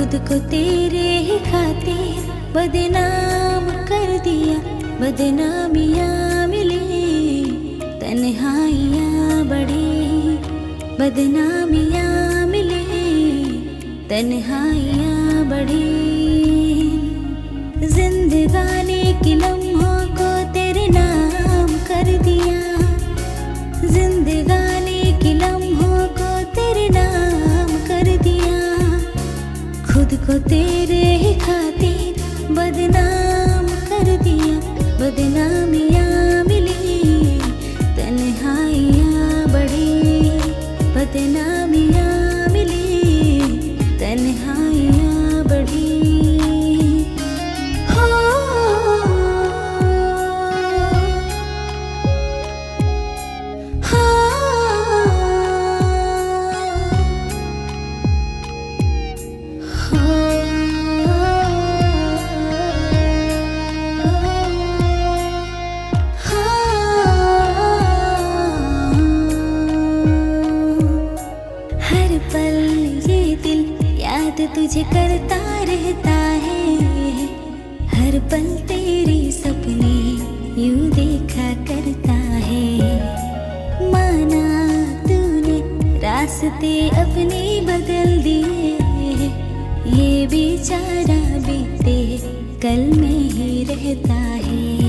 खुद को तेरे ही खातिर बदनाम कर दिया, बदनामियाँ मिली, तन्हाइयाँ बढ़ी, बदनामियाँ मिली, तन्हाइयाँ बढ़ी। जिंदगानी के लम्हों को तेरे नाम कर दिया, जिंदगानी के लम्हों को तेरे नाम कर दिया। खुद को तेरे ही खातिर बदनाम कर दिया, बदनामियाँ मिली, तन्हाइयाँ बढ़ी, बदनामियाँ मिली, तन्हाइयाँ बढ़ी। तुझे करता रहता है, हर पल तेरे सपने यूं देखा करता है। माना तूने रास्ते अपने बदल दिए, ये बेचारा बीते कल में ही रहता है।